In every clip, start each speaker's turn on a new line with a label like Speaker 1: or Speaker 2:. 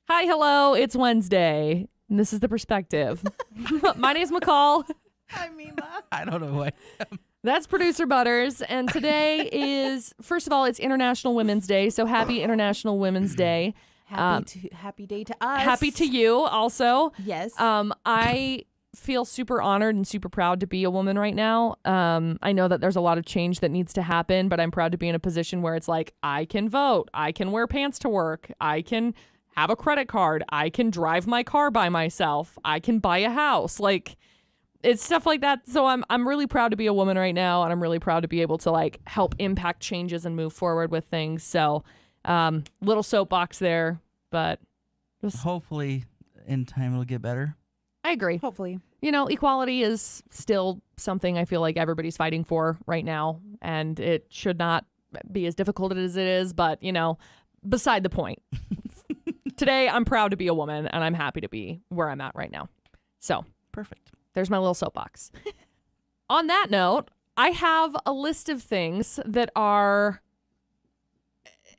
Speaker 1: Hi, hello. It's Wednesday, and this is The Perspective. My name's McCall.
Speaker 2: I mean that.
Speaker 3: I don't know why.
Speaker 1: That's producer Butters, and today is, first of all, it's International Women's Day, so happy International Women's Day.
Speaker 2: Happy day to us.
Speaker 1: Happy to you also.
Speaker 2: Yes.
Speaker 1: I feel super honored and super proud to be a woman right now. I know that there's a lot of change that needs to happen, but I'm proud to be in a position where it's like, I can vote, I can wear pants to work, I can have a credit card, I can drive my car by myself, I can buy a house. Like, it's stuff like that. So I'm really proud to be a woman right now, and I'm really proud to be able to like help impact changes and move forward with things. So little soapbox there, but
Speaker 3: Hopefully in time it'll get better.
Speaker 1: I agree.
Speaker 2: Hopefully.
Speaker 1: You know, equality is still something I feel like everybody's fighting for right now, and it should not be as difficult as it is, but, you know, beside the point. Today, I'm proud to be a woman, and I'm happy to be where I'm at right now. So,
Speaker 3: Perfect.
Speaker 1: there's my little soapbox. On that note, I have a list of things that are...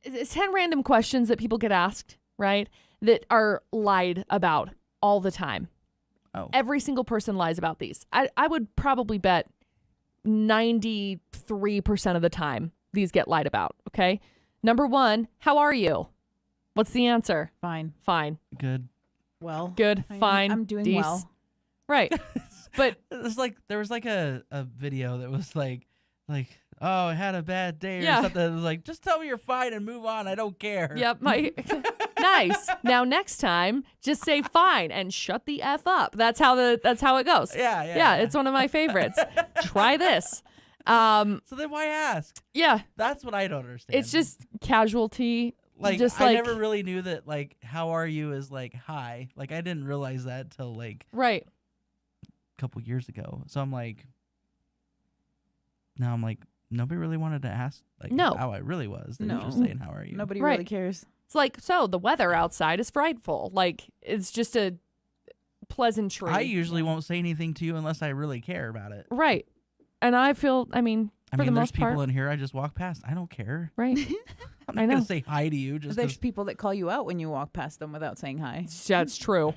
Speaker 1: It's 10 random questions that people get asked, right? That are lied about all the time.
Speaker 3: Oh.
Speaker 1: Every single person lies about these. I would probably bet 93% of the time these get lied about, okay? Number one, how are you? What's the answer?
Speaker 2: Fine.
Speaker 1: Fine.
Speaker 3: Good.
Speaker 2: Well.
Speaker 1: Good. Fine.
Speaker 2: I'm doing
Speaker 1: Dece.
Speaker 2: well.
Speaker 1: Right. But
Speaker 3: It was like there was like a video that was like oh, I had a bad day or
Speaker 1: Yeah.
Speaker 3: something. It was like, just tell me you're fine and move on. I don't care.
Speaker 1: yep, nice. Now next time, just say fine and shut the F up. That's how it goes.
Speaker 3: Yeah.
Speaker 1: Yeah, it's one of my favorites. Try this.
Speaker 3: So then why ask?
Speaker 1: Yeah,
Speaker 3: That's what I don't understand.
Speaker 1: it's just casualty.
Speaker 3: like
Speaker 1: just
Speaker 3: I
Speaker 1: like
Speaker 3: never really knew that like how are you is like hi. Like I didn't realize that till like
Speaker 1: right.
Speaker 3: a couple years ago. So I'm like now I'm like nobody really wanted to ask like
Speaker 1: No.
Speaker 3: how I really was. They were
Speaker 2: No.
Speaker 3: just saying how are you?
Speaker 2: Nobody
Speaker 1: Right.
Speaker 2: really cares.
Speaker 1: It's like, so the weather outside is frightful. Like, it's just a pleasantry.
Speaker 3: I usually won't say anything to you unless I really care about it.
Speaker 1: Right. And I feel, I mean, for the
Speaker 3: there's
Speaker 1: most
Speaker 3: people
Speaker 1: part,
Speaker 3: in here I just walk past. I don't care.
Speaker 1: right.
Speaker 3: I'm
Speaker 1: I
Speaker 3: not
Speaker 1: know.
Speaker 3: gonna say hi to you just
Speaker 2: There's
Speaker 3: 'cause-
Speaker 2: people that call you out when you walk past them without saying hi.
Speaker 1: That's true.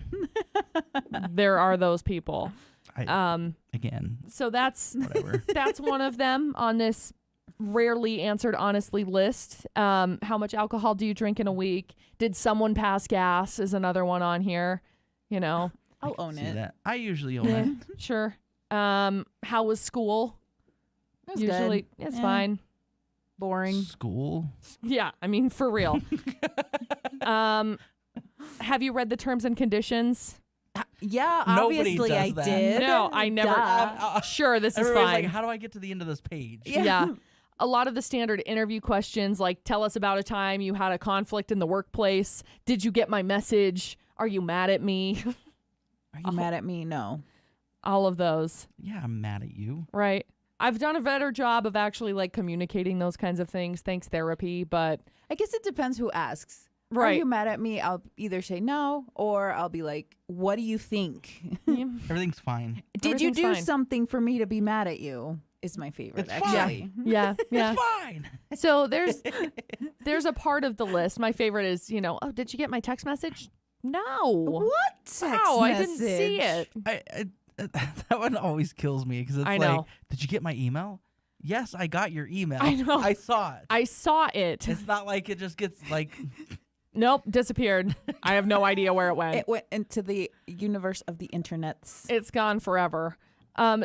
Speaker 1: There are those people.
Speaker 3: again.
Speaker 1: So that's
Speaker 3: Whatever.
Speaker 1: that's one of them on this rarely answered honestly list. How much alcohol do you drink in a week? Did someone pass gas is another one on here. You know,
Speaker 2: I'll own
Speaker 3: See
Speaker 2: it.
Speaker 3: that. I usually own
Speaker 1: yeah,
Speaker 3: it.
Speaker 1: sure. How was school?
Speaker 2: It was
Speaker 1: Usually,
Speaker 2: good.
Speaker 1: it's
Speaker 2: Yeah.
Speaker 1: fine.
Speaker 2: Boring.
Speaker 3: School.
Speaker 1: Yeah, I mean, for real. Have you read the terms and conditions?
Speaker 2: Yeah,
Speaker 3: Nobody
Speaker 2: obviously
Speaker 3: does
Speaker 2: I
Speaker 3: that.
Speaker 2: did.
Speaker 1: No, I never.
Speaker 2: Duh.
Speaker 1: Sure, this is
Speaker 3: Everybody's
Speaker 1: fine.
Speaker 3: like, how do I get to the end of this page?
Speaker 1: Yeah. A lot of the standard interview questions, like tell us about a time you had a conflict in the workplace. Did you get my message? Are you mad at me?
Speaker 2: Are you mad at me? No.
Speaker 1: All of those,
Speaker 3: Yeah, I'm mad at you.
Speaker 1: right? I've done a better job of actually like communicating those kinds of things. Thanks therapy, but
Speaker 2: I guess it depends who asks. Are
Speaker 1: right.
Speaker 2: you mad at me? I'll either say no or I'll be like, what do you think?
Speaker 3: Everything's fine.
Speaker 2: Did you
Speaker 1: Everything's
Speaker 2: do
Speaker 1: fine.
Speaker 2: something for me to be mad at you? Is my favorite,
Speaker 3: It's
Speaker 2: actually.
Speaker 1: Yeah, yeah.
Speaker 3: It's fine.
Speaker 1: So there's a part of the list. My favorite is, you know, oh, did you get my text message? No.
Speaker 2: What text
Speaker 1: Wow, I didn't see
Speaker 2: message?
Speaker 1: it.
Speaker 3: That one always kills me because it's
Speaker 1: I
Speaker 3: like,
Speaker 1: know.
Speaker 3: did you get my email? Yes, I got your email.
Speaker 1: I know.
Speaker 3: I saw it.
Speaker 1: I saw it.
Speaker 3: It's not like it just gets like
Speaker 1: Nope, disappeared. I have no idea where it went.
Speaker 2: It went into the universe of the internets.
Speaker 1: It's gone forever.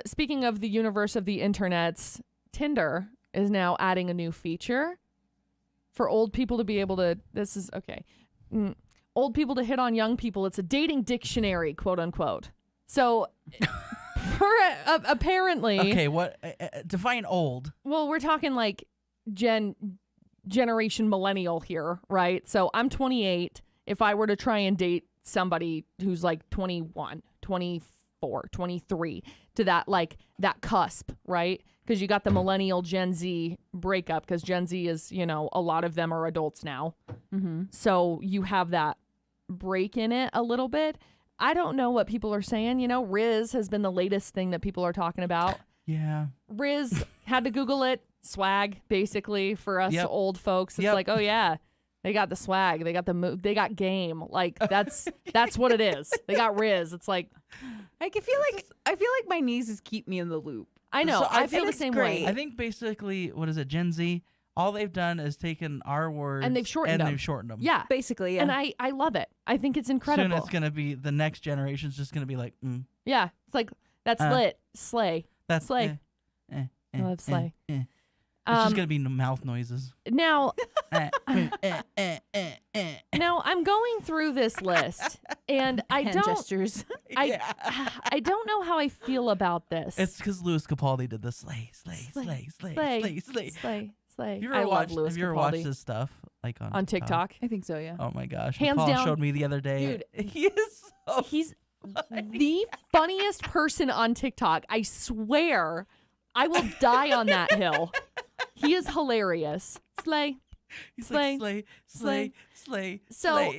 Speaker 1: Speaking of the universe of the internets, Tinder is now adding a new feature for old people to be able to, this is, okay, old people to hit on young people. It's a dating dictionary, quote unquote. So apparently,
Speaker 3: okay. What define old?
Speaker 1: well, we're talking like generation millennial here, right? So I'm 28. If I were to try and date somebody who's like 21, 24, 23 to that, like that cusp, right? Because you got the millennial Gen Z breakup because Gen Z is, you know, a lot of them are adults now.
Speaker 2: Mm-hmm.
Speaker 1: So you have that break in it a little bit. I don't know what people are saying. You know, Riz has been the latest thing that people are talking about.
Speaker 3: Yeah.
Speaker 1: Riz had to Google it. Swag, basically, for us
Speaker 3: Yep.
Speaker 1: old folks. It's
Speaker 3: Yep.
Speaker 1: like, oh, yeah, They got the swag. They got the move. They got game. Like that's what it is. They got Riz. It's like
Speaker 2: I feel like my nieces keep me in the loop.
Speaker 1: I know.
Speaker 3: So
Speaker 1: I feel the
Speaker 2: it's
Speaker 1: same
Speaker 2: great.
Speaker 1: way.
Speaker 3: I think basically, what is it, Gen Z? All they've done is taken our words
Speaker 1: And they've shortened them.
Speaker 3: Yeah.
Speaker 2: Basically, yeah.
Speaker 1: And I love it. I think it's incredible.
Speaker 3: Soon it's gonna be the next generation's just gonna be like,
Speaker 1: Yeah. It's like that's lit. Slay.
Speaker 3: that's
Speaker 1: Slay. I love slay.
Speaker 3: It's just gonna be mouth noises.
Speaker 1: Now
Speaker 3: Eh.
Speaker 1: now I'm going through this list and I
Speaker 2: Hand
Speaker 1: don't
Speaker 2: gestures.
Speaker 1: I don't know how I feel about this.
Speaker 3: It's because Louis Capaldi did the slay.
Speaker 1: Slay.
Speaker 3: Have you
Speaker 1: I
Speaker 3: ever
Speaker 1: love
Speaker 3: watched?
Speaker 1: Louis
Speaker 3: Have you ever
Speaker 1: Capaldi
Speaker 3: watched his stuff like
Speaker 1: on TikTok.
Speaker 2: I think so, yeah.
Speaker 3: Oh my gosh!
Speaker 1: Hands
Speaker 3: McCall
Speaker 1: down.
Speaker 3: showed me the other day.
Speaker 1: Dude,
Speaker 3: he is so.
Speaker 1: He's the funniest person on TikTok. I swear, I will die on that hill. He is hilarious. Slay.
Speaker 3: He's
Speaker 1: slay,
Speaker 3: like slay.
Speaker 1: So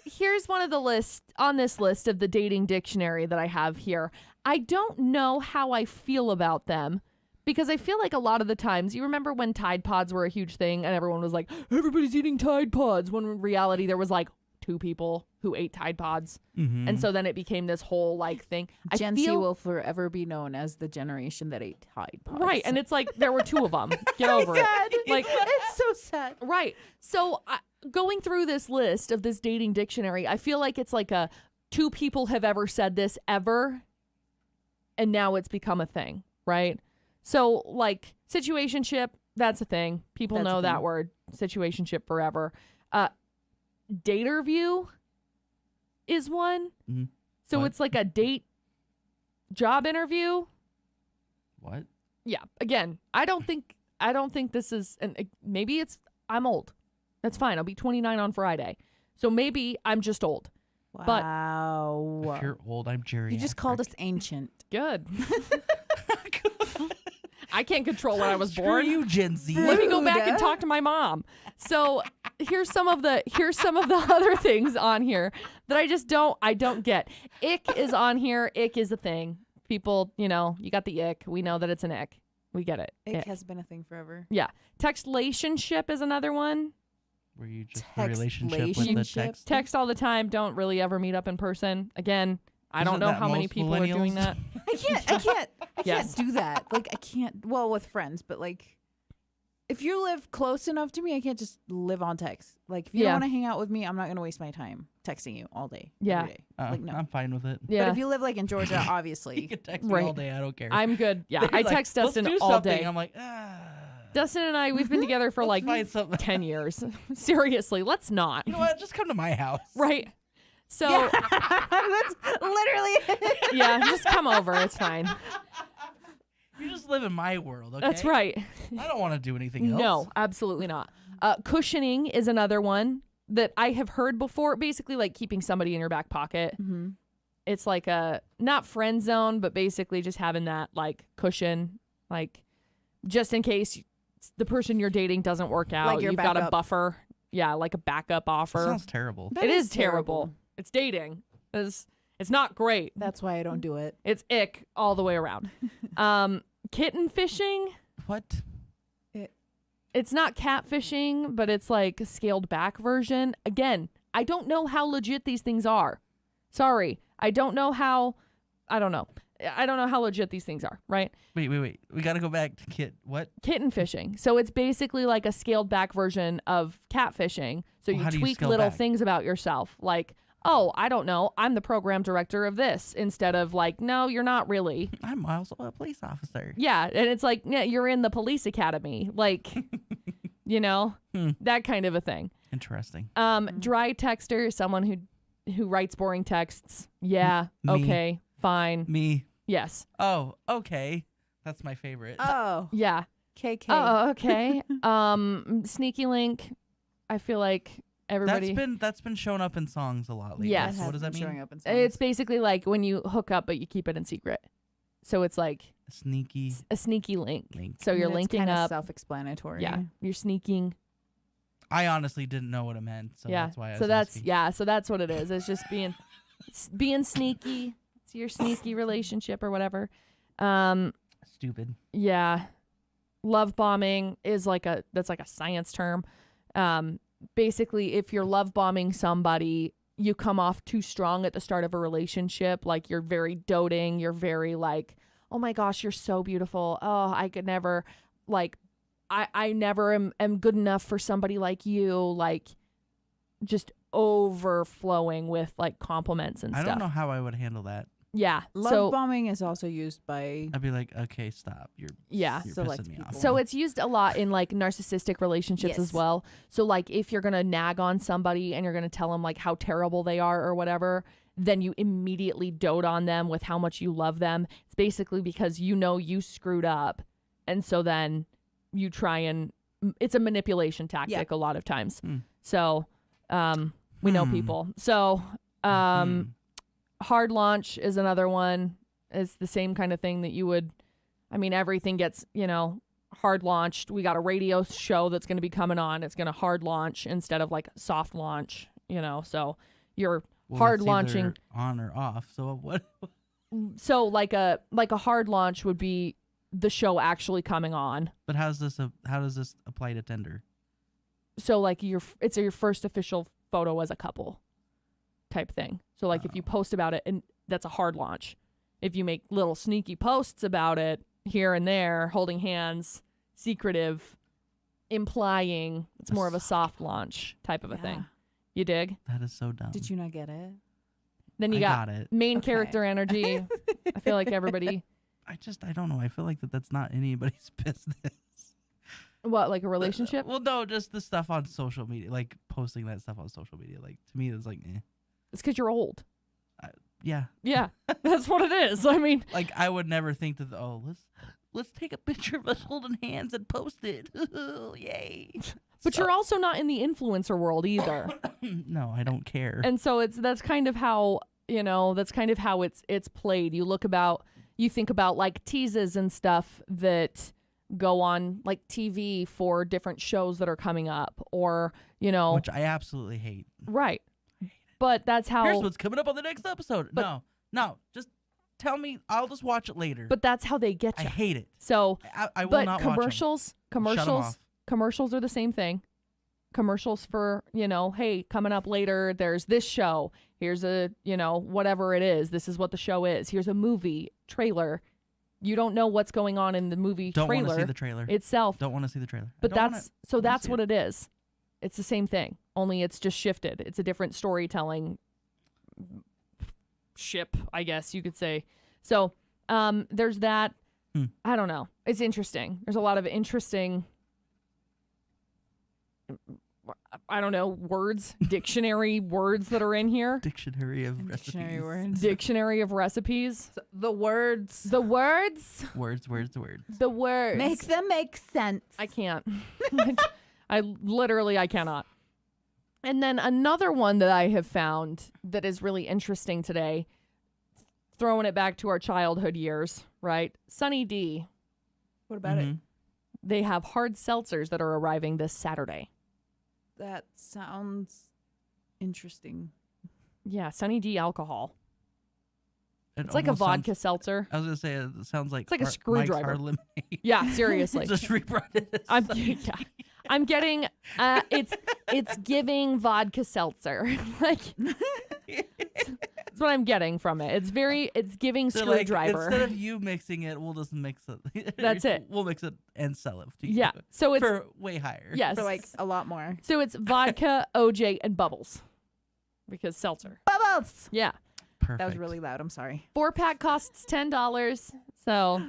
Speaker 1: here's one of the lists on this list of the dating dictionary that I have here. I don't know how I feel about them because I feel like a lot of the times, you remember when Tide Pods were a huge thing and everyone was like, everybody's eating Tide Pods, when in reality there was like 2 people who ate Tide Pods.
Speaker 3: Mm-hmm.
Speaker 1: And so then it became this whole like thing.
Speaker 2: Gen Z will forever be known as the generation that ate Tide Pods.
Speaker 1: Right. And it's like there were 2 of them. Get over
Speaker 2: sad.
Speaker 1: it. Like,
Speaker 2: it's so sad.
Speaker 1: right. So going through this list of this dating dictionary, I feel like it's like 2 people have ever said this ever. And now it's become a thing. Right. So like situationship, that's a thing. People
Speaker 2: That's
Speaker 1: know
Speaker 2: a
Speaker 1: that
Speaker 2: thing.
Speaker 1: word. Situationship forever. Daterview is one.
Speaker 3: Mhm.
Speaker 1: So
Speaker 3: What?
Speaker 1: it's like a date job interview.
Speaker 3: What?
Speaker 1: Yeah. Again, I don't think this is, and maybe I'm old. That's fine. I'll be 29 on Friday. So maybe I'm just old. But-
Speaker 2: Wow.
Speaker 3: If you're old, I'm Jerry.
Speaker 2: You just called us ancient.
Speaker 1: Good. I can't control when I was
Speaker 3: Screw
Speaker 1: born.
Speaker 3: you, Gen Z.
Speaker 1: Let me go back and
Speaker 2: Rude.
Speaker 1: talk to my mom. So here's some of the other things on here that I don't get. Ick is on here. Ick is a thing. People, you got the ick. We know that it's an ick. We get it.
Speaker 2: It
Speaker 1: Ick.
Speaker 2: has been a thing forever.
Speaker 1: Yeah. Textlationship is another one.
Speaker 3: Were you just a relationship with the
Speaker 2: Textlationship.
Speaker 3: text?
Speaker 1: Text all the time. Don't really ever meet up in person. Again, I don't
Speaker 3: Isn't
Speaker 1: know
Speaker 3: that
Speaker 1: how many
Speaker 3: most
Speaker 1: people are doing
Speaker 3: millennials?
Speaker 1: that.
Speaker 2: I can't
Speaker 1: Yes.
Speaker 2: do that. Like I can't, well, with friends, but like if you live close enough to me, I can't just live on text. Like if you
Speaker 1: Yeah.
Speaker 2: don't want to hang out with me, I'm not going to waste my time texting you all day.
Speaker 1: Yeah.
Speaker 2: Every day.
Speaker 3: Oh,
Speaker 2: Like no.
Speaker 3: I'm fine with it.
Speaker 1: Yeah.
Speaker 2: But if you live like in Georgia,
Speaker 3: You
Speaker 2: obviously.
Speaker 3: can text me all
Speaker 1: Right.
Speaker 3: day. I don't care.
Speaker 1: I'm good. Yeah.
Speaker 3: They're
Speaker 1: I
Speaker 3: like,
Speaker 1: text
Speaker 3: "Let's
Speaker 1: Dustin
Speaker 3: do
Speaker 1: all
Speaker 3: something."
Speaker 1: day.
Speaker 3: I'm like,
Speaker 1: Dustin and I, we've been together for like
Speaker 3: find something.
Speaker 1: 10 years. Seriously, let's not.
Speaker 3: You know what? Just come to my house.
Speaker 1: Right. So,
Speaker 2: That's literally it.
Speaker 1: yeah, just come over. It's fine.
Speaker 3: You just live in my world, okay?
Speaker 1: That's right.
Speaker 3: I don't want to do anything else.
Speaker 1: No, absolutely not. Cushioning is another one that I have heard before. Basically, like keeping somebody in your back pocket.
Speaker 2: Mm-hmm.
Speaker 1: It's like a, not friend zone, but basically just having that like cushion, like just in case the person you're dating doesn't work out.
Speaker 2: Like your
Speaker 1: You've got a
Speaker 2: backup.
Speaker 1: buffer. Yeah, like a backup
Speaker 3: That
Speaker 1: offer.
Speaker 3: sounds terrible.
Speaker 2: That
Speaker 1: It
Speaker 2: is
Speaker 1: is terrible. It's dating. It's not great.
Speaker 2: That's why I don't do it.
Speaker 1: It's ick all the way around. Kitten fishing.
Speaker 3: What?
Speaker 1: It's not catfishing, but it's like a scaled back version. Again, I don't know how legit these things are. Sorry. I don't know how legit these things are, right?
Speaker 3: Wait. We got to go back to what?
Speaker 1: Kitten fishing. So it's basically like a scaled back version of catfishing. So
Speaker 3: Well,
Speaker 1: you
Speaker 3: how do you
Speaker 1: tweak
Speaker 3: scale
Speaker 1: little
Speaker 3: back?
Speaker 1: things about yourself. Like, oh, I don't know, I'm the program director of this, instead of like, no, you're not really.
Speaker 3: I'm also a police officer.
Speaker 1: Yeah. And it's like, yeah, you're in the police academy. Like, that kind of a thing.
Speaker 3: Interesting.
Speaker 1: Dry texter, someone who writes boring texts. Yeah.
Speaker 3: Me.
Speaker 1: Okay. Fine.
Speaker 3: Me.
Speaker 1: Yes.
Speaker 3: Oh, okay. That's my favorite.
Speaker 2: Oh,
Speaker 1: Yeah.
Speaker 2: KK.
Speaker 1: Oh, okay. Sneaky link. I feel like everybody.
Speaker 3: That's been shown up in songs a lot lately.
Speaker 1: Yes.
Speaker 2: That has
Speaker 3: What does that
Speaker 2: been
Speaker 3: mean?
Speaker 2: showing up in songs.
Speaker 1: It's basically like when you hook up, but you keep it in secret. So it's like
Speaker 3: Sneaky
Speaker 1: a sneaky link.
Speaker 3: link.
Speaker 1: So you're
Speaker 2: And it's
Speaker 1: linking
Speaker 2: kinda
Speaker 1: up.
Speaker 2: self-explanatory.
Speaker 1: Yeah. You're sneaking.
Speaker 3: I honestly didn't know what it meant, so
Speaker 1: Yeah.
Speaker 3: that's why I
Speaker 1: So
Speaker 3: was
Speaker 1: that's
Speaker 3: asking.
Speaker 1: So that's what it is. It's just being sneaky. It's your sneaky relationship or whatever.
Speaker 3: Stupid.
Speaker 1: Yeah. Love bombing is that's like a science term. basically if you're love bombing somebody, you come off too strong at the start of a relationship. Like you're very doting. You're very like, oh my gosh, you're so beautiful. Oh, I could never like, I never am good enough for somebody like you. Like just overflowing with like compliments and
Speaker 3: I
Speaker 1: stuff.
Speaker 3: don't know how I would handle that.
Speaker 1: Yeah.
Speaker 2: Love bombing is also used by
Speaker 3: I'd be like, okay, stop. You're
Speaker 2: select
Speaker 3: pissing me off.
Speaker 2: people.
Speaker 1: So it's used a lot in like narcissistic relationships as
Speaker 2: Yes.
Speaker 1: well. So like if you're going to nag on somebody and you're going to tell them like how terrible they are or whatever, then you immediately dote on them with how much you love them. It's basically because you know you screwed up. And so then you try and it's a manipulation tactic a lot of times. So we know people. So hard launch is another one. It's the same kind of thing that you would, I mean, everything gets, hard launched. We got a radio show that's going to be coming on. It's going to hard launch instead of like soft launch, so you're hard
Speaker 3: it's
Speaker 1: launching
Speaker 3: either on or off. So what?
Speaker 1: So like a hard launch would be the show actually coming on.
Speaker 3: But how does this apply to Tinder?
Speaker 1: So like it's your first official photo as a couple type thing. So like if you post about it, and that's a hard launch. If you make little sneaky posts about it here and there, holding hands, secretive, implying, it's more of a soft launch type of a thing. You dig?
Speaker 3: That is so dumb.
Speaker 2: Did you not get it?
Speaker 1: Then you
Speaker 3: I
Speaker 1: got
Speaker 3: it.
Speaker 1: main
Speaker 2: Okay.
Speaker 1: character energy. I feel like everybody.
Speaker 3: I don't know. I feel like that's not anybody's business.
Speaker 1: What, like a relationship?
Speaker 3: Well, no, just the stuff on social media, like posting that stuff on social media. Like to me, it's like,
Speaker 1: It's because you're old.
Speaker 3: yeah.
Speaker 1: Yeah, that's what it is. I mean,
Speaker 3: Like I would never think that. Let's take a picture of us holding hands and post it. Yay!
Speaker 1: but you're also not in the influencer world either.
Speaker 3: No, I don't care.
Speaker 1: And so that's kind of how it's played. You think about like teases and stuff that go on like TV for different shows that are coming up, or
Speaker 3: Which I absolutely hate.
Speaker 1: right. But that's how.
Speaker 3: Here's what's coming up on the next episode.
Speaker 1: But-
Speaker 3: No, just tell me. I'll just watch it later.
Speaker 1: But that's how they get
Speaker 3: I
Speaker 1: you.
Speaker 3: hate it.
Speaker 1: So,
Speaker 3: I will
Speaker 1: but
Speaker 3: not watch 'em.
Speaker 1: commercials,
Speaker 3: Shut 'em off.
Speaker 1: commercials are the same thing. Commercials for, hey, coming up later, there's this show. Here's a, whatever it is. This is what the show is. Here's a movie trailer. You don't know what's going on in the movie
Speaker 3: Don't want
Speaker 1: trailer
Speaker 3: to see the trailer.
Speaker 1: itself.
Speaker 3: Don't want to see the trailer.
Speaker 1: But that's
Speaker 3: see
Speaker 1: what it is. It's the same thing, only it's just shifted. It's a different storytelling ship, I guess you could say. So there's that. I don't know. It's interesting. There's a lot of interesting, I don't know, words, dictionary words that are in here.
Speaker 3: Dictionary of
Speaker 2: Dictionary
Speaker 3: recipes.
Speaker 2: words.
Speaker 1: Dictionary of recipes.
Speaker 2: The words.
Speaker 1: The words.
Speaker 3: Words.
Speaker 1: The words.
Speaker 2: Make them make sense.
Speaker 1: I can't. I cannot. And then another one that I have found that is really interesting today, throwing it back to our childhood years, right? Sunny D.
Speaker 2: What about it?
Speaker 1: They have hard seltzers that are arriving this Saturday.
Speaker 2: That sounds interesting.
Speaker 1: Yeah, Sunny D alcohol.
Speaker 3: It
Speaker 1: It's like a
Speaker 3: almost sounds-
Speaker 1: vodka seltzer.
Speaker 3: I was gonna say it sounds like
Speaker 1: It's like a
Speaker 3: Mike's
Speaker 1: screwdriver.
Speaker 3: Hard Lemonade.
Speaker 1: Yeah, seriously.
Speaker 3: Just rebranded it.
Speaker 1: I'm getting it's giving vodka seltzer. Like that's what I'm getting from it. It's giving
Speaker 3: They're
Speaker 1: screwdriver.
Speaker 3: Like, instead of you mixing it, we'll just mix it.
Speaker 1: That's it.
Speaker 3: We'll mix it and sell it to you.
Speaker 1: Yeah. So it's
Speaker 3: for way higher.
Speaker 1: yes.
Speaker 2: For like a lot more.
Speaker 1: So it's vodka, OJ, and bubbles. Because seltzer.
Speaker 2: Bubbles!
Speaker 1: Yeah.
Speaker 3: Perfect.
Speaker 2: That was really loud. I'm sorry.
Speaker 1: 4-pack costs $10. So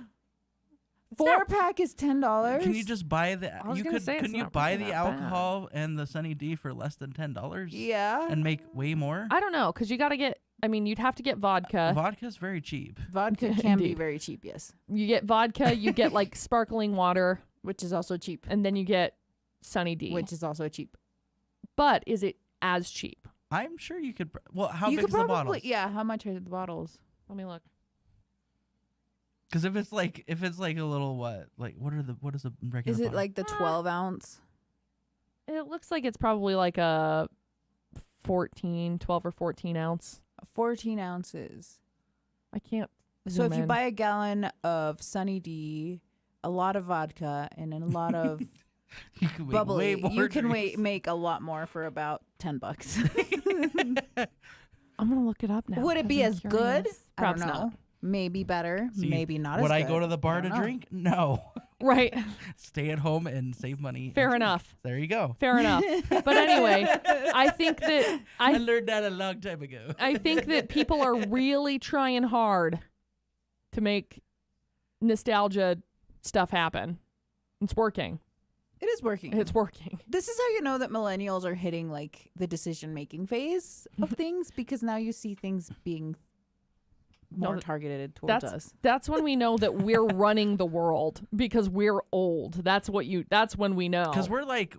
Speaker 2: 4-pack is $10.
Speaker 3: Can you just buy the?
Speaker 1: was
Speaker 3: You
Speaker 1: gonna
Speaker 3: could.
Speaker 1: say it's
Speaker 3: Couldn't you
Speaker 1: not
Speaker 3: buy
Speaker 1: really
Speaker 3: the
Speaker 1: that bad.
Speaker 3: alcohol and the Sunny D for less than $10?
Speaker 2: Yeah.
Speaker 3: And make way more.
Speaker 1: I don't know, because you got to get, you'd have to get vodka.
Speaker 3: Vodka's very cheap.
Speaker 2: Vodka can be
Speaker 1: Indeed.
Speaker 2: very cheap, yes.
Speaker 1: You get vodka, you get like sparkling water,
Speaker 2: Which is also cheap.
Speaker 1: and then you get Sunny D.
Speaker 2: Which is also cheap.
Speaker 1: But is it as cheap?
Speaker 3: I'm sure you could. Well, how
Speaker 2: you
Speaker 3: big
Speaker 2: could
Speaker 3: is the
Speaker 2: probably,
Speaker 3: bottle?
Speaker 2: yeah, how much are the bottles?
Speaker 1: Let me look.
Speaker 3: Because if it's like a little what is a regular?
Speaker 2: Is it
Speaker 3: bottle?
Speaker 2: like the 12 ounce?
Speaker 1: It looks like it's probably like a 12 or 14 ounce.
Speaker 2: 14 ounces.
Speaker 1: I can't.
Speaker 2: So
Speaker 1: zoom
Speaker 2: if you
Speaker 1: in.
Speaker 2: buy a gallon of Sunny D, a lot of vodka, and a lot of
Speaker 3: You can make
Speaker 2: Bubbly.
Speaker 3: way more
Speaker 2: You can
Speaker 3: drinks.
Speaker 2: make a lot more for about $10.
Speaker 1: I'm gonna look it up now.
Speaker 2: Would it be
Speaker 1: I'm
Speaker 2: as good?
Speaker 1: curious.
Speaker 2: I don't
Speaker 1: Perhaps
Speaker 2: know.
Speaker 1: not.
Speaker 2: Maybe better.
Speaker 3: See,
Speaker 2: maybe not as
Speaker 3: Would
Speaker 2: good.
Speaker 3: I go to the bar to
Speaker 2: don't know.
Speaker 3: drink? No.
Speaker 1: Right.
Speaker 3: Stay at home and save money.
Speaker 1: Fair
Speaker 3: and drink.
Speaker 1: enough.
Speaker 3: There you go.
Speaker 1: Fair enough. But anyway, I think that
Speaker 3: I
Speaker 1: I
Speaker 3: learned that a long time ago.
Speaker 1: I think that people are really trying hard to make nostalgia stuff happen. It's working.
Speaker 2: It is working.
Speaker 1: It's working.
Speaker 2: This is how you know that millennials are hitting like the decision-making phase of things, because now you see things being more
Speaker 1: No,
Speaker 2: targeted towards
Speaker 1: That's
Speaker 2: us.
Speaker 1: that's when we know that we're running the world because we're old. That's when we know.
Speaker 3: Because we're like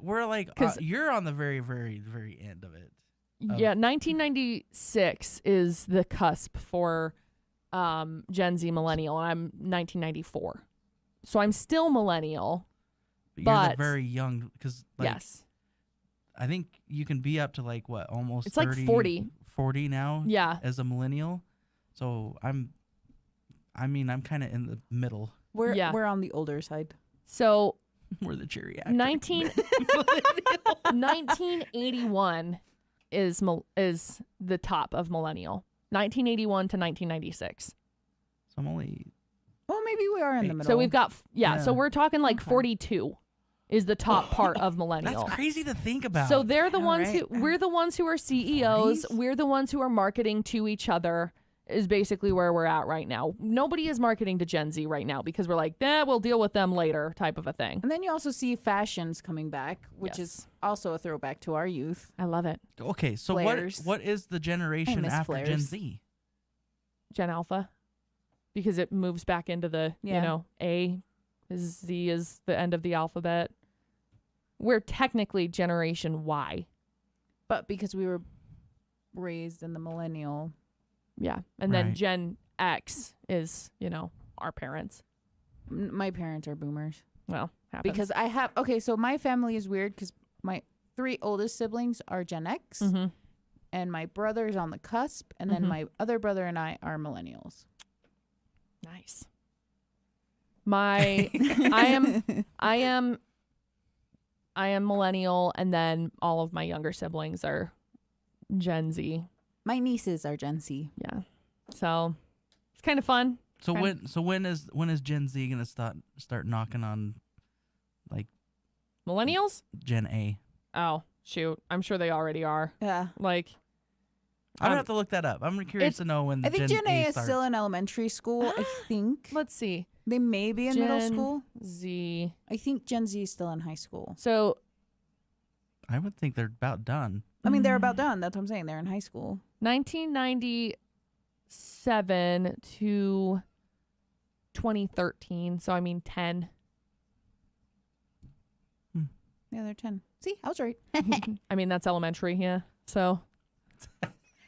Speaker 1: 'Cause-
Speaker 3: you're on the very, very, very end of it.
Speaker 1: Yeah, 1996 is the cusp for Gen Z millennial, and I'm 1994. So I'm still millennial.
Speaker 3: You're
Speaker 1: But-
Speaker 3: the very young. Because
Speaker 1: Yes.
Speaker 3: I think you can be up to like what, almost
Speaker 1: It's like
Speaker 3: 30,
Speaker 1: 40.
Speaker 3: now
Speaker 1: Yeah.
Speaker 3: as a millennial. So I'm kind of in the middle.
Speaker 2: We're
Speaker 1: Yeah.
Speaker 2: we're on the older side.
Speaker 1: So
Speaker 3: We're the geriatric.
Speaker 1: 1981 is the top of millennial. 1981 to 1996.
Speaker 3: So I'm only.
Speaker 2: Well, maybe we are in the
Speaker 3: Hey,
Speaker 2: middle.
Speaker 1: So we've got so
Speaker 3: Yeah.
Speaker 1: we're talking like
Speaker 2: Okay.
Speaker 1: 42 is the top part of
Speaker 3: That's
Speaker 1: millennial.
Speaker 3: crazy to think about.
Speaker 1: So they're the
Speaker 2: All
Speaker 1: ones
Speaker 2: right.
Speaker 1: we're the ones who are CEOs.
Speaker 3: 40s?
Speaker 1: We're the ones who are marketing to each other is basically where we're at right now. Nobody is marketing to Gen Z right now because we're like, we'll deal with them later type of a thing.
Speaker 2: And then you also see fashions coming back, which
Speaker 1: Yes.
Speaker 2: is also a throwback to our youth.
Speaker 1: I love it.
Speaker 3: Okay, so
Speaker 2: Flares.
Speaker 3: what is the generation
Speaker 2: miss
Speaker 3: after Gen
Speaker 2: flares.
Speaker 3: Z?
Speaker 1: Gen Alpha. Because it moves back into the,
Speaker 2: Yeah.
Speaker 1: A is Z is the end of the alphabet. We're technically Generation Y.
Speaker 2: But because we were raised in the millennial,
Speaker 1: Yeah. And then
Speaker 3: Right.
Speaker 1: Gen X is, our parents.
Speaker 2: my parents are boomers.
Speaker 1: Well, happens.
Speaker 2: Because I have, okay, so my family is weird because my 3 oldest siblings are Gen X,
Speaker 1: Mhm.
Speaker 2: and my brother is on the cusp, and then
Speaker 1: Mhm.
Speaker 2: my other brother and I are millennials.
Speaker 1: Nice. I am millennial, and then all of my younger siblings are Gen Z.
Speaker 2: My nieces are Gen Z.
Speaker 1: Yeah. So it's kind of fun.
Speaker 3: So
Speaker 1: Okay.
Speaker 3: when is Gen Z gonna start knocking on like
Speaker 1: Millennials?
Speaker 3: Gen A?
Speaker 1: Oh, shoot. I'm sure they already are.
Speaker 2: Yeah.
Speaker 1: Like,
Speaker 3: I'm gonna
Speaker 1: Um,
Speaker 3: have to look that up. I'm curious to know when
Speaker 2: I think Gen A is
Speaker 3: starts.
Speaker 2: still in elementary school, I think.
Speaker 1: let's see.
Speaker 2: They may be in middle
Speaker 1: Gen
Speaker 2: school.
Speaker 1: Z.
Speaker 2: I think Gen Z is still in high school.
Speaker 1: So,
Speaker 3: I would think they're about done.
Speaker 2: I mean, they're about done. That's what I'm saying. They're in high school.
Speaker 1: 1997 to 2013. So, I mean, 10.
Speaker 2: Yeah, they're 10. See, I was right.
Speaker 1: I mean, that's elementary. Yeah. So,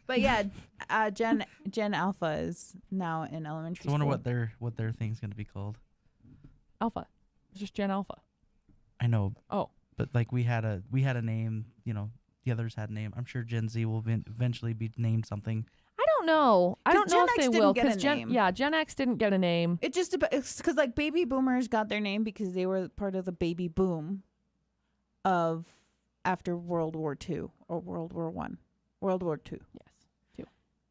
Speaker 2: But yeah, Gen Alpha is now in elementary
Speaker 3: So I wonder
Speaker 2: school.
Speaker 3: what their thing's gonna be called.
Speaker 1: Alpha. It's just Gen Alpha.
Speaker 3: I know.
Speaker 1: Oh.
Speaker 3: But like we had a name. The others had a name. I'm sure Gen Z will eventually be named something.
Speaker 1: I don't know. I
Speaker 2: 'Cause
Speaker 1: don't know
Speaker 2: Gen
Speaker 1: if they
Speaker 2: X
Speaker 1: will.
Speaker 2: didn't get a name.
Speaker 1: Gen X didn't get a name.
Speaker 2: It just it's because like baby boomers got their name because they were part of the baby boom of after World War II or World War One, World War II,
Speaker 1: Yes. Two.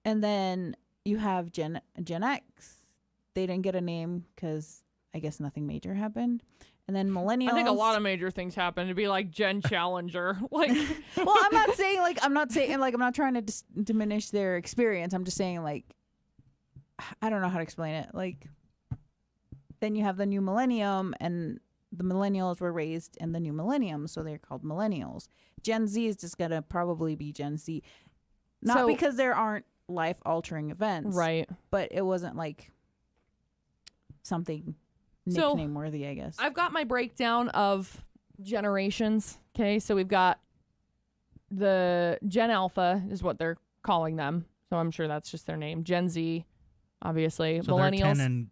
Speaker 2: and then you have Gen X. They didn't get a name because I guess nothing major happened, and then millennials.
Speaker 1: I think a lot of major things happen to be like Gen Challenger. Like,
Speaker 2: Well, I'm not saying I'm not trying to diminish their experience. I'm just saying like I don't know how to explain it. Like then you have the new millennium, and the millennials were raised in the new millennium, so they're called millennials. Gen Z is just gonna probably be Gen Z, not
Speaker 1: So-
Speaker 2: because there aren't life-altering events,
Speaker 1: right.
Speaker 2: But it wasn't like something
Speaker 1: So,
Speaker 2: nickname worthy, I guess.
Speaker 1: I've got my breakdown of generations. Okay, so we've got the Gen Alpha is what they're calling them. So I'm sure that's just their name. Gen Z, obviously.
Speaker 3: So they're
Speaker 1: Millennials.
Speaker 3: 10 and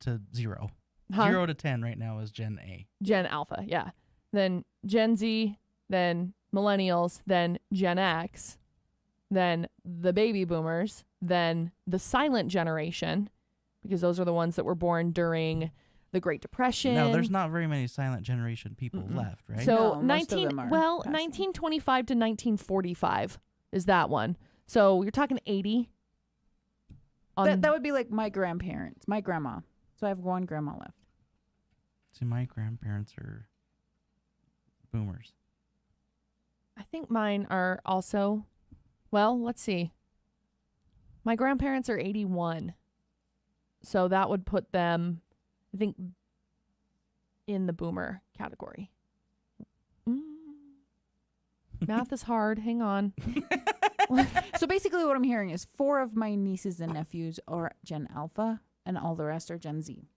Speaker 3: to 0.
Speaker 1: Huh?
Speaker 3: 0 to 10 right now is Gen A.
Speaker 1: Gen Alpha, yeah. Then Gen Z, then Millennials, then Gen X, then the baby boomers, then the silent generation, because those are the ones that were born during the Great Depression.
Speaker 3: No, there's not very many silent generation people left, right?
Speaker 1: So
Speaker 2: No, most of them are passing.
Speaker 1: 1925 to 1945 is that one. So you're talking 80.
Speaker 2: That would be like my grandparents, my grandma. So I have one grandma left.
Speaker 3: See, my grandparents are boomers.
Speaker 1: I think mine are also, well, let's see. My grandparents are 81. So that would put them, I think, in the boomer category. Math is hard. Hang on.
Speaker 2: So basically what I'm hearing is 4 of my nieces and nephews are Gen Alpha and all the rest are Gen Z.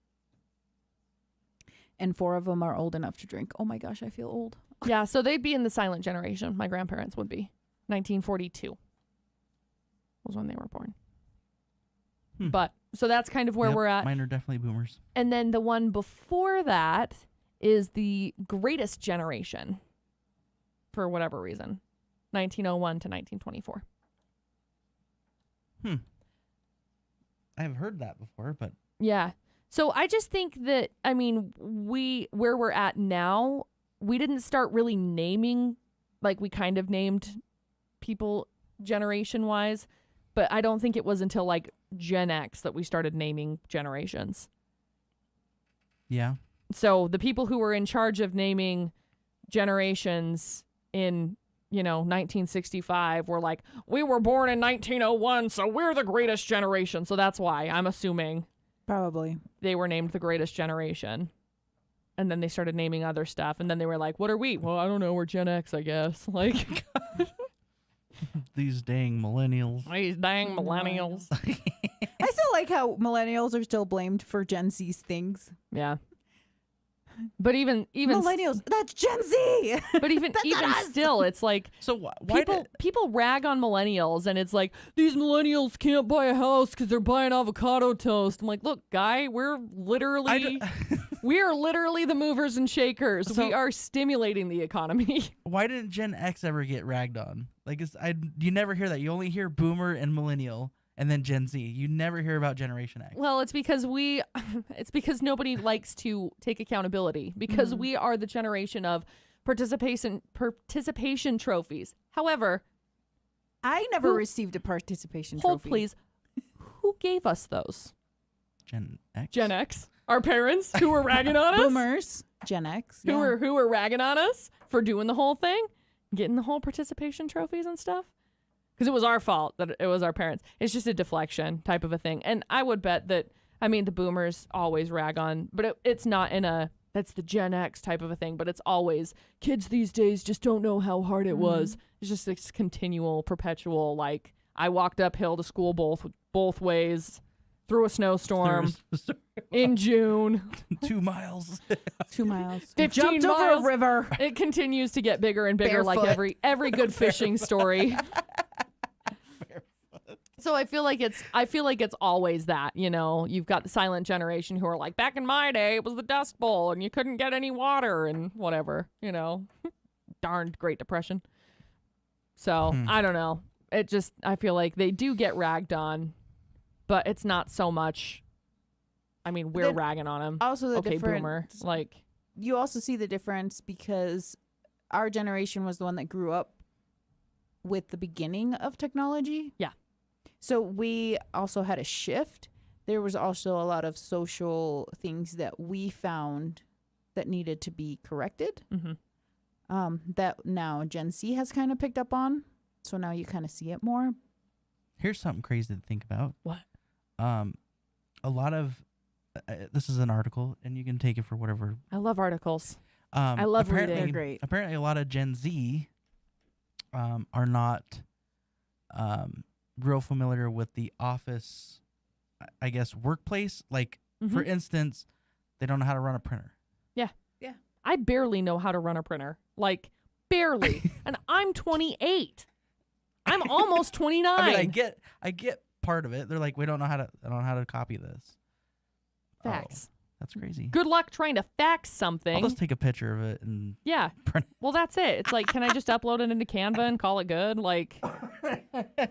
Speaker 2: And 4 of them are old enough to drink. Oh my gosh, I feel old.
Speaker 1: Yeah, so they'd be in the silent generation. My grandparents would be. 1942 was when they were born. But so that's kind of where we're at.
Speaker 3: Mine are definitely boomers.
Speaker 1: And then the one before that is the greatest generation for whatever reason. 1901 to 1924.
Speaker 3: I've heard that before, but
Speaker 1: Yeah. So I just think that, I mean, where we're at now, we didn't start really naming, like we kind of named people generation wise, but I don't think it was until like Gen X that we started naming generations.
Speaker 3: yeah.
Speaker 1: So the people who were in charge of naming generations in, 1965 were like, we were born in 1901, so we're the greatest generation. So that's why I'm assuming
Speaker 2: Probably.
Speaker 1: they were named the greatest generation. And then they started naming other stuff. And then they were like, what are we? Well, I don't know. We're Gen X, I guess. Like,
Speaker 3: These dang millennials.
Speaker 1: these dang millennials.
Speaker 2: I still like how millennials are still blamed for Gen Z's things.
Speaker 1: Yeah. But even
Speaker 2: Millennials, that's Gen Z.
Speaker 1: but even still, it's like
Speaker 3: So why
Speaker 1: people rag on millennials, and it's like, these millennials can't buy a house because they're buying avocado toast. I'm like, look, guy, we're literally we are literally the movers and shakers.
Speaker 3: So-
Speaker 1: we are stimulating the economy.
Speaker 3: why didn't Gen X ever get ragged on? Like, you never hear that. You only hear boomer and millennial, and then Gen Z. You never hear about Generation X.
Speaker 1: Well, it's because nobody likes to take accountability, because we are the generation of participation trophies. However,
Speaker 2: I never
Speaker 1: Who-
Speaker 2: received a participation
Speaker 1: hold
Speaker 2: trophy.
Speaker 1: please, who gave us those?
Speaker 3: Gen X.
Speaker 1: Gen X, our parents who were ragging on us,
Speaker 2: Boomers, Gen X.
Speaker 1: who
Speaker 2: yeah.
Speaker 1: were ragging on us for doing the whole thing, getting the whole participation trophies and stuff. Because it was our fault that it was our parents. It's just a deflection type of a thing. And I would bet that, I mean, the boomers always rag on, but it's not in that's the Gen X type of a thing, but it's always, kids these days just don't know how hard it was. It's just this continual, perpetual, like, I walked uphill to school both ways through a snowstorm in June.
Speaker 3: 2 miles.
Speaker 2: 2 miles.
Speaker 1: 15
Speaker 2: Jumped over
Speaker 1: miles.
Speaker 2: a river.
Speaker 1: It continues to get bigger and bigger, like
Speaker 2: Barefoot.
Speaker 1: every good fishing story. So I feel like it's always that, you've got the silent generation who are like, back in my day it was the Dust Bowl and you couldn't get any water and whatever, darned Great Depression. So I don't know. I feel like they do get ragged on, but it's not so much. I mean, we're
Speaker 2: Then
Speaker 1: ragging on them.
Speaker 2: Also, the
Speaker 1: Okay,
Speaker 2: difference.
Speaker 1: boomer. Like,
Speaker 2: You also see the difference because our generation was the one that grew up with the beginning of technology.
Speaker 1: Yeah.
Speaker 2: So we also had a shift. There was also a lot of social things that we found that needed to be corrected. That now Gen Z has kind of picked up on. So now you kind of see it more.
Speaker 3: Here's something crazy to think about.
Speaker 1: What?
Speaker 3: A lot of this is an article, and you can take it for whatever.
Speaker 1: I love articles. I love reading.
Speaker 2: They're great.
Speaker 3: Apparently, a lot of Gen Z are not real familiar with the office, I guess, workplace. Like, for instance, they don't know how to run a printer.
Speaker 1: I barely know how to run a printer. Like, barely. And I'm 28. I'm almost 29.
Speaker 3: I mean, I get part of it. They're like, I don't know how to copy this.
Speaker 1: Facts.
Speaker 3: Oh, that's crazy.
Speaker 1: Good luck trying to fax
Speaker 3: I'll
Speaker 1: something.
Speaker 3: just take a picture of it and
Speaker 1: Yeah.
Speaker 3: print it.
Speaker 1: Well, that's it. It's like, can I just upload it into Canva and call it good? Like,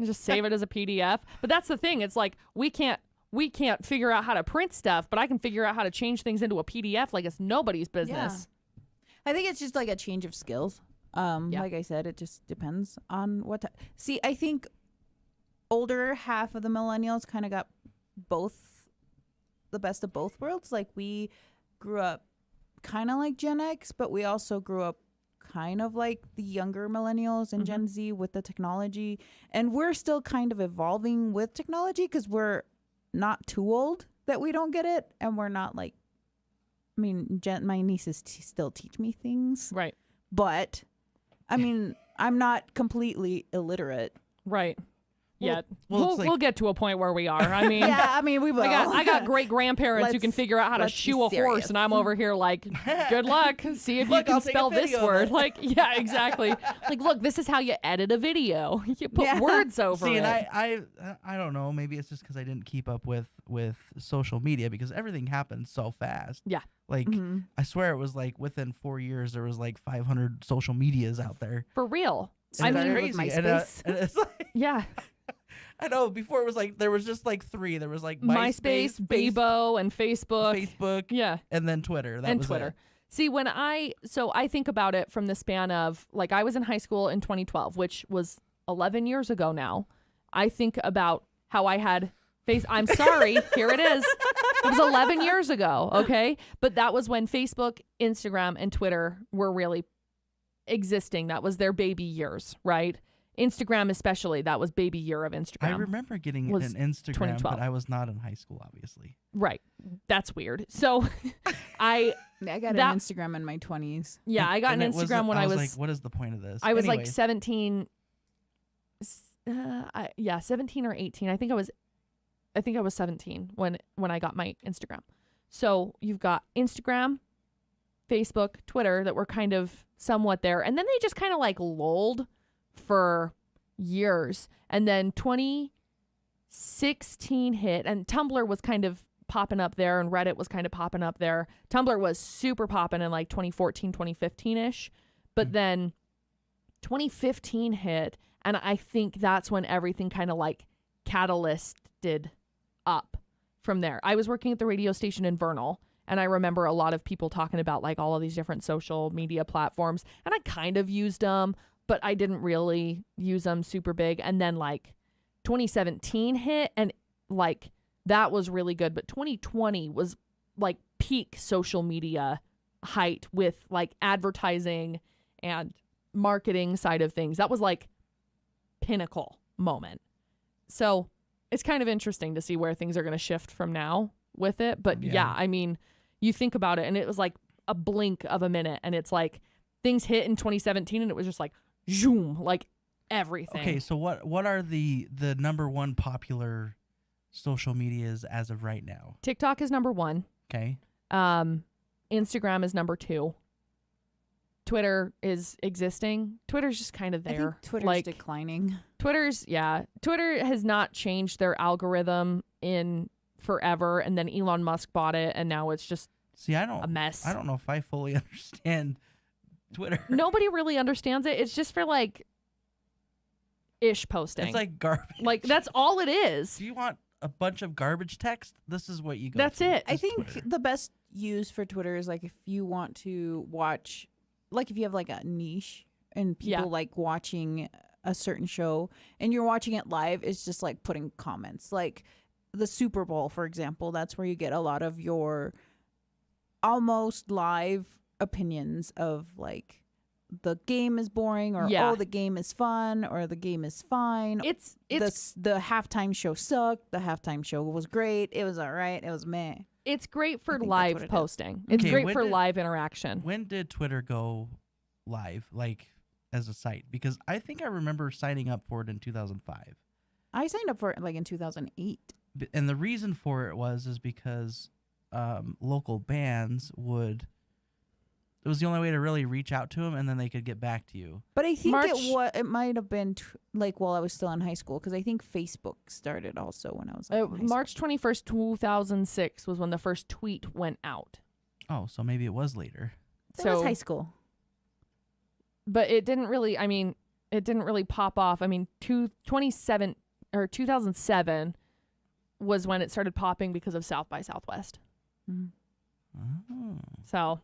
Speaker 1: just save it as a PDF. But that's the thing. It's like, we can't we can't figure out how to print stuff, but I can figure out how to change things into a PDF like it's nobody's business.
Speaker 2: I think it's just like a change of skills. Like I said, it just depends on what. See, I think older half of the millennials kind of got the best of both worlds. Like we grew up kind of like Gen X, but we also grew up kind of like the younger millennials and Gen Z with the technology. And we're still kind of evolving with technology because we're not too old that we don't get it. And we're not like, I mean, my nieces still teach me things.
Speaker 1: Right.
Speaker 2: But, I mean, I'm not completely illiterate.
Speaker 1: Right. Yeah,
Speaker 3: well,
Speaker 1: we'll get to a point where we are. I mean,
Speaker 2: we will.
Speaker 1: I got great grandparents who can figure out how to shoe a horse, and I'm over here like, good luck. See if you can spell this word. Like, yeah, exactly. Like, look, this is how you edit a video. You put words over it.
Speaker 3: And I don't know. Maybe it's just because I didn't keep up with social media because everything happened so fast.
Speaker 1: Yeah.
Speaker 3: Like, I swear it was like within 4 years there was like 500 social medias out there.
Speaker 1: For real.
Speaker 2: I mean,
Speaker 3: crazy.
Speaker 2: MySpace.
Speaker 3: And it's like,
Speaker 1: yeah.
Speaker 3: I know. Before it was like there was just like 3. There was like
Speaker 1: MySpace, Bebo, and Facebook. Yeah.
Speaker 3: And then Twitter.
Speaker 1: And Twitter. See, I think about it from the span of, like, I was in high school in 2012, which was 11 years ago now. I think about how I had I'm sorry, here it is. It was 11 years ago, okay? But that was when Facebook, Instagram, and Twitter were really existing. That was their baby years, right? Instagram especially, that was baby year of Instagram.
Speaker 3: I remember getting an Instagram, but I was not in high school, obviously.
Speaker 1: Right. That's weird. So I
Speaker 2: got an Instagram in my 20s.
Speaker 1: Yeah, I got an Instagram when I was
Speaker 3: like, what is the point of this?
Speaker 1: I was like 17. 17 or 18. I think I was 17 when I got my Instagram. So you've got Instagram, Facebook, Twitter that were kind of somewhat there. And then they just kind of like lulled for years. And then 2016 hit and Tumblr was kind of popping up there and Reddit was kind of popping up there. Tumblr was super popping in like 2014, 2015-ish. But then 2015 hit and I think that's when everything kind of like catalysted up from there. I was working at the radio station in Vernal and I remember a lot of people talking about like all of these different social media platforms and I kind of used them, but I didn't really use them super big. And then like 2017 hit and like that was really good. But 2020 was like peak social media height with like advertising and marketing side of things. That was like pinnacle moment. So it's kind of interesting to see where things are going to shift from now with it. But yeah, I mean, you think about it and it was like a blink of a minute and it's like things hit in 2017 and it was just like zoom, like everything.
Speaker 3: Okay, so what are the number one popular social medias as of right now?
Speaker 1: TikTok is number 1.
Speaker 3: Okay.
Speaker 1: Instagram is number 2. Twitter is existing. Twitter's just kind of there.
Speaker 2: I think Twitter's
Speaker 1: like,
Speaker 2: declining.
Speaker 1: Twitter has not changed their algorithm in forever, and then Elon Musk bought it, and now it's just a mess.
Speaker 3: I don't know if I fully understand Twitter.
Speaker 1: Nobody really understands it. It's just for like ish posting.
Speaker 3: It's like garbage.
Speaker 1: Like that's all it is.
Speaker 3: Do you want a bunch of garbage text? This is what you go.
Speaker 1: That's it.
Speaker 2: I think the best use for Twitter is like if you want to watch, like if you have like a niche and people like watching a certain show and you're watching it live, it's just like putting comments. Like the Super Bowl, for example, that's where you get a lot of your almost live opinions of like the game is boring or oh the game is fun or the game is fine.
Speaker 1: It's
Speaker 2: the halftime show sucked. The halftime show was great. It was all right. It was meh.
Speaker 1: It's great for live posting. It's great for live interaction.
Speaker 3: When did Twitter go live, like as a site? Because I think I remember signing up for it in 2005.
Speaker 2: I signed up for it like in 2008.
Speaker 3: And the reason for it is because local bands would. It was the only way to really reach out to them, and then they could get back to you.
Speaker 2: But I think it might have been like while I was still in high school, because I think Facebook started also when I was like,
Speaker 1: March 21st, 2006 was when the first tweet went out.
Speaker 3: Oh, so maybe it was later.
Speaker 2: So it was high school.
Speaker 1: But it didn't really, pop off. I mean, 2007 was when it started popping because of South by Southwest.
Speaker 2: Mhm.
Speaker 3: Oh.
Speaker 1: So,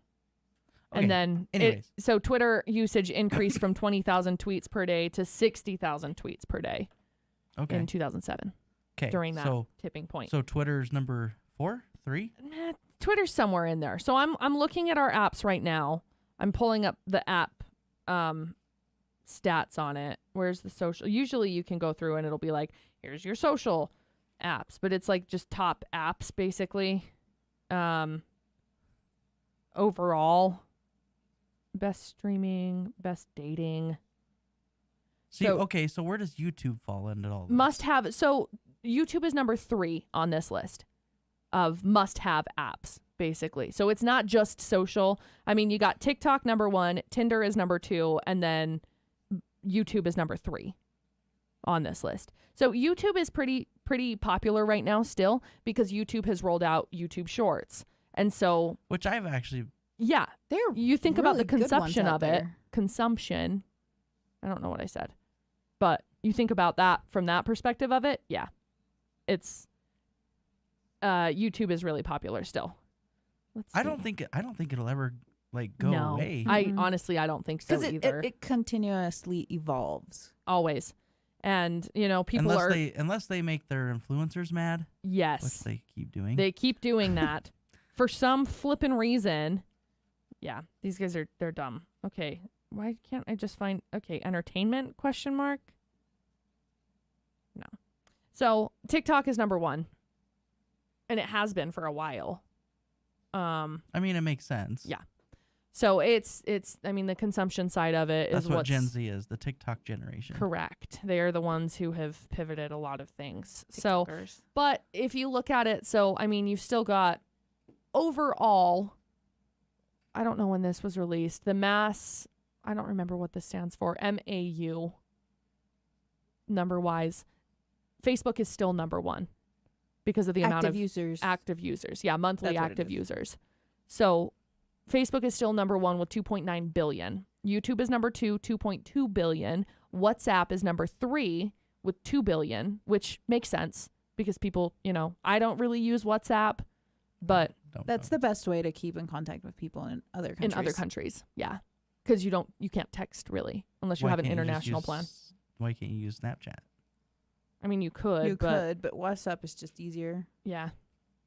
Speaker 3: Okay,
Speaker 1: and then
Speaker 3: anyways.
Speaker 1: so Twitter usage increased from 20,000 tweets per day to 60,000 tweets per day
Speaker 3: Okay.
Speaker 1: in 2007
Speaker 3: Okay.
Speaker 1: during that
Speaker 3: So
Speaker 1: tipping point.
Speaker 3: so Twitter's number 4, 3.
Speaker 1: Twitter's somewhere in there. So I'm looking at our apps right now. I'm pulling up the app stats on it. Where's the social? Usually you can go through and it'll be like, here's your social apps, but it's like just top apps basically. Overall, best streaming, best dating.
Speaker 3: See,
Speaker 1: So-
Speaker 3: okay, so where does YouTube fall into all this?
Speaker 1: Must have. So YouTube is number 3 on this list of must have apps, basically. So it's not just social. I mean, you got TikTok number 1, Tinder is number 2, and then YouTube is number 3 on this list. So YouTube is pretty popular right now still because YouTube has rolled out YouTube Shorts. And so,
Speaker 3: Which I've actually
Speaker 1: yeah,
Speaker 2: They're
Speaker 1: you think about the
Speaker 2: really good ones
Speaker 1: consumption
Speaker 2: out
Speaker 1: of it.
Speaker 2: there.
Speaker 1: Consumption. I don't know what I said. But you think about that from that perspective of it, yeah. It's YouTube is really popular still. Let's see.
Speaker 3: I don't think it'll ever like go
Speaker 1: No.
Speaker 3: away.
Speaker 1: I
Speaker 2: Mhm.
Speaker 1: honestly I don't think so
Speaker 2: Because
Speaker 1: either.
Speaker 2: it continuously evolves.
Speaker 1: Always. And people
Speaker 3: unless they make their influencers mad, which
Speaker 1: yes.
Speaker 3: they keep doing.
Speaker 1: They keep doing that for some flippin' reason. Yeah, these guys they're dumb. Okay, why can't I just find entertainment ? No. So TikTok is number 1, and it has been for a while.
Speaker 3: I mean, it makes sense.
Speaker 1: Yeah. So it's the consumption side of it
Speaker 3: That's
Speaker 1: is
Speaker 3: what
Speaker 1: what's
Speaker 3: Gen Z is, the TikTok generation.
Speaker 1: correct. They are the ones who have pivoted a lot of things. So
Speaker 2: TikTokers.
Speaker 1: but if you look at it, so I mean, you've still got overall, I don't know when this was released, the mass, I don't remember what this stands for, MAU, number wise, Facebook is still number 1 because of the amount
Speaker 2: Active
Speaker 1: of
Speaker 2: users.
Speaker 1: active users. Yeah, monthly
Speaker 2: That's what it
Speaker 1: active
Speaker 2: is.
Speaker 1: users. So Facebook is still number 1 with 2.9 billion. YouTube is number 2, 2.2 billion. WhatsApp is number 3 with 2 billion, which makes sense because people, I don't really use WhatsApp, but
Speaker 2: That's the best way to keep in contact with people in other countries.
Speaker 1: in other countries, yeah. Because you can't text really unless you have an international plan.
Speaker 3: Why can't you use Snapchat?
Speaker 1: I mean, you could,
Speaker 2: You
Speaker 1: but
Speaker 2: could, but WhatsApp is just easier.
Speaker 1: yeah.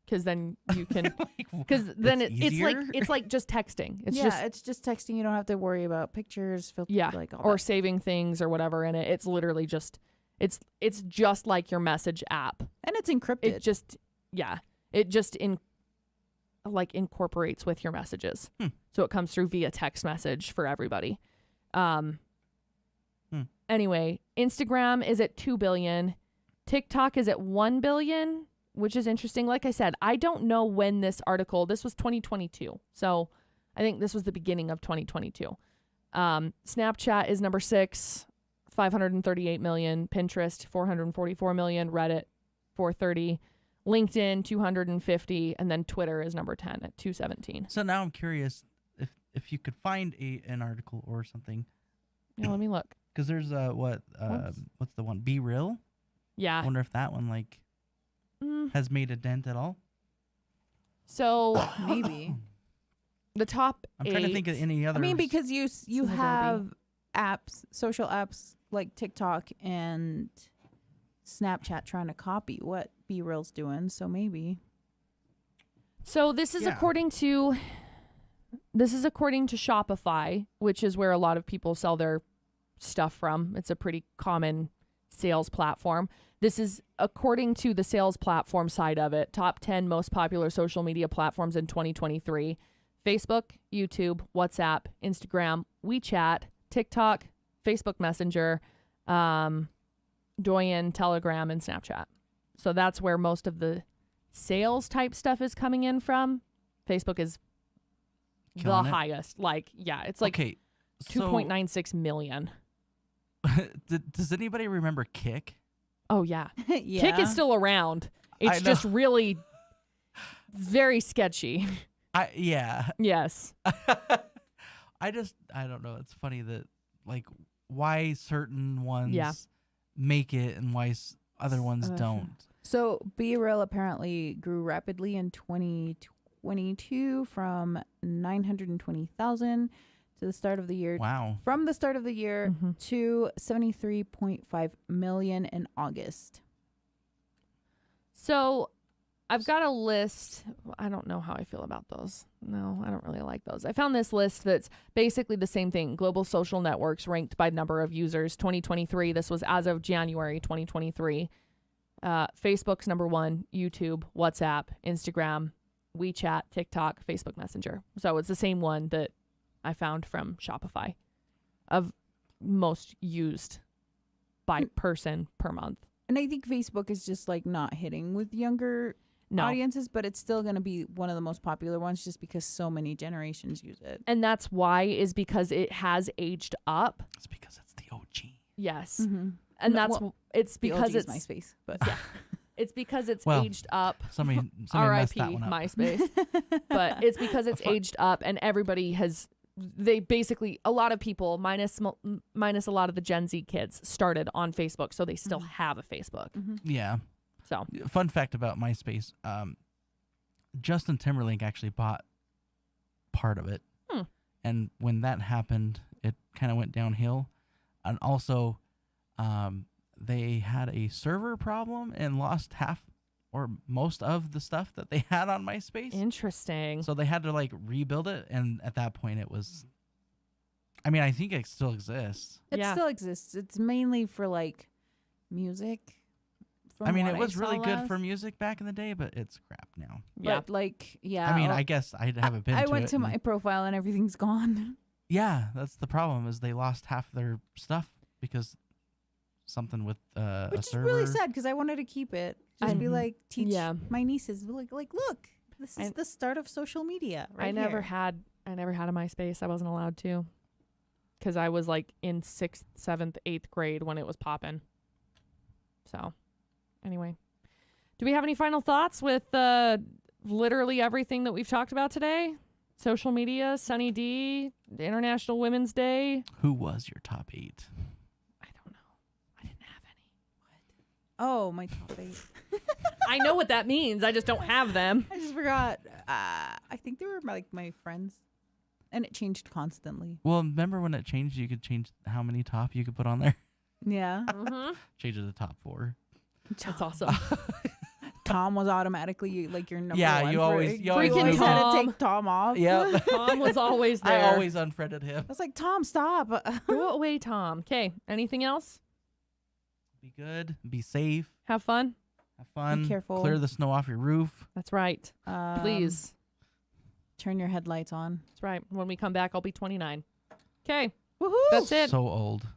Speaker 1: Because then you can,
Speaker 3: Like,
Speaker 1: because then it's
Speaker 3: easier?
Speaker 1: like just texting. It's
Speaker 2: It's just texting. You don't have to worry about pictures, filters,
Speaker 1: Yeah,
Speaker 2: like all
Speaker 1: or
Speaker 2: that.
Speaker 1: saving things or whatever in it. It's literally just it's just like your message app.
Speaker 2: And it's encrypted.
Speaker 1: It just incorporates with your messages. So it comes through via text message for everybody. Anyway, Instagram is at 2 billion. TikTok is at 1 billion, which is interesting. Like I said, I don't know when this was 2022. So I think this was the beginning of 2022. Snapchat is number 6, 538 million. Pinterest, 444 million. Reddit, 430. LinkedIn, 250. And then Twitter is number 10 at 217.
Speaker 3: So now I'm curious if you could find an article or something,
Speaker 1: Yeah, let me look.
Speaker 3: because there's what's the one? Be Real? I
Speaker 1: Yeah.
Speaker 3: wonder if that one has made a dent at all.
Speaker 1: So
Speaker 2: Maybe.
Speaker 1: the top
Speaker 3: I'm trying to think of any other.
Speaker 2: I mean, because you
Speaker 1: Adobe.
Speaker 2: have apps, social apps like TikTok and Snapchat trying to copy what B-Real's doing. So maybe.
Speaker 1: So this is
Speaker 3: Yeah.
Speaker 1: according to Shopify, which is where a lot of people sell their stuff from. It's a pretty common sales platform. This is according to the sales platform side of it. Top 10 most popular social media platforms in 2023. Facebook, YouTube, WhatsApp, Instagram, WeChat, TikTok, Facebook Messenger, Douyin, Telegram, and Snapchat. So that's where most of the sales type stuff is coming in from. Facebook is
Speaker 3: Killing
Speaker 1: the
Speaker 3: it.
Speaker 1: highest. It's like
Speaker 3: okay,
Speaker 1: 2.96 million.
Speaker 3: Does anybody remember Kick?
Speaker 1: Oh, yeah.
Speaker 2: Yeah.
Speaker 1: Kick is still around. It's
Speaker 3: know.
Speaker 1: just really very sketchy.
Speaker 3: Yeah.
Speaker 1: Yes.
Speaker 3: I don't know. It's funny that why certain ones
Speaker 1: Yeah.
Speaker 3: make it and why other ones don't.
Speaker 2: So Be Real apparently grew rapidly in 2022 from 920,000 to the start of the year.
Speaker 3: Wow.
Speaker 2: From the start of the year
Speaker 1: Mm-hmm.
Speaker 2: to 73.5 million in August.
Speaker 1: So I've got a list. I don't know how I feel about those. No, I don't really like those. I found this list that's basically the same thing. Global social networks ranked by number of users. 2023. This was as of January 2023. Facebook's number 1, YouTube, WhatsApp, Instagram, WeChat, TikTok, Facebook Messenger. So it's the same one that I found from Shopify of most used by person per month.
Speaker 2: And I think Facebook is just like not hitting with younger audiences, but it's still going to be one of the most popular ones just because so many generations use it.
Speaker 1: And that's why is because it has aged up.
Speaker 3: It's because it's the OG.
Speaker 1: Yes.
Speaker 2: Mm-hmm.
Speaker 1: And that's it's
Speaker 2: The
Speaker 1: because
Speaker 2: OG is
Speaker 1: it's
Speaker 2: MySpace, but
Speaker 1: yeah. It's because it's
Speaker 3: Well,
Speaker 1: aged up.
Speaker 3: Somebody messed
Speaker 1: R.I.P.
Speaker 3: that one up.
Speaker 1: MySpace. But it's because it's aged up and everybody has they basically a lot of people minus a lot of the Gen Z kids started on Facebook, so they still have a Facebook.
Speaker 2: Mm-hmm.
Speaker 3: Yeah.
Speaker 1: So
Speaker 3: Fun fact about MySpace: Justin Timberlake actually bought part of it, and when that happened, it kind of went downhill. And also, they had a server problem and lost half or most of the stuff that they had on MySpace.
Speaker 1: interesting.
Speaker 3: So they had to like rebuild it, and at that point, it was. I mean, I think it still exists.
Speaker 2: it
Speaker 1: Yeah.
Speaker 2: still exists. It's mainly for like music.
Speaker 3: I mean,
Speaker 2: from
Speaker 3: it
Speaker 2: what
Speaker 3: was
Speaker 2: I
Speaker 3: really
Speaker 2: saw
Speaker 3: good
Speaker 2: last.
Speaker 3: for music back in the day, but it's crap now.
Speaker 1: Yeah.
Speaker 2: But like, yeah.
Speaker 3: I mean, I guess I haven't been.
Speaker 2: I
Speaker 3: to
Speaker 2: went
Speaker 3: it
Speaker 2: to
Speaker 3: and-
Speaker 2: my profile and everything's gone.
Speaker 3: Yeah, that's the problem. Is they lost half their stuff because something with a
Speaker 2: Which is
Speaker 3: server.
Speaker 2: really sad because I wanted to keep it. Just be
Speaker 3: Mhm.
Speaker 2: like, teach
Speaker 1: Yeah.
Speaker 2: my nieces, like, look, this is
Speaker 1: I-
Speaker 2: the start of social media. Right
Speaker 1: I never
Speaker 2: here.
Speaker 1: had a MySpace. I wasn't allowed to because I was like in 6th, 7th, 8th grade when it was popping. So anyway, do we have any final thoughts with literally everything that we've talked about today? Social media, Sunny D, International Women's Day.
Speaker 3: Who was your top 8?
Speaker 1: I don't know. I didn't have any.
Speaker 2: Oh, my top 8.
Speaker 1: I know what that means. I just don't have them.
Speaker 2: I just forgot. I think they were like my friends, and it changed constantly.
Speaker 3: Well, remember when it changed? You could change how many top you could put on there.
Speaker 2: Yeah,
Speaker 1: Mm-hmm.
Speaker 3: Change it to top 4.
Speaker 1: That's awesome.
Speaker 2: Tom was automatically like your number
Speaker 3: Yeah,
Speaker 2: one.
Speaker 3: you always
Speaker 1: Freaking
Speaker 3: lose
Speaker 2: had
Speaker 1: Tom.
Speaker 2: to take Tom off.
Speaker 3: Yeah,
Speaker 1: Tom was always there.
Speaker 3: I always unfriended him.
Speaker 2: I was like, Tom, stop.
Speaker 1: Go away, Tom. Okay. Anything else?
Speaker 3: Be good. Be safe.
Speaker 1: Have fun.
Speaker 3: Have fun.
Speaker 2: careful.
Speaker 3: Clear the snow off your roof.
Speaker 1: That's right. Please.
Speaker 2: turn your headlights on.
Speaker 1: That's right. When we come back, I'll be 29. Okay.
Speaker 2: Woohoo!
Speaker 1: That's it.
Speaker 3: So old.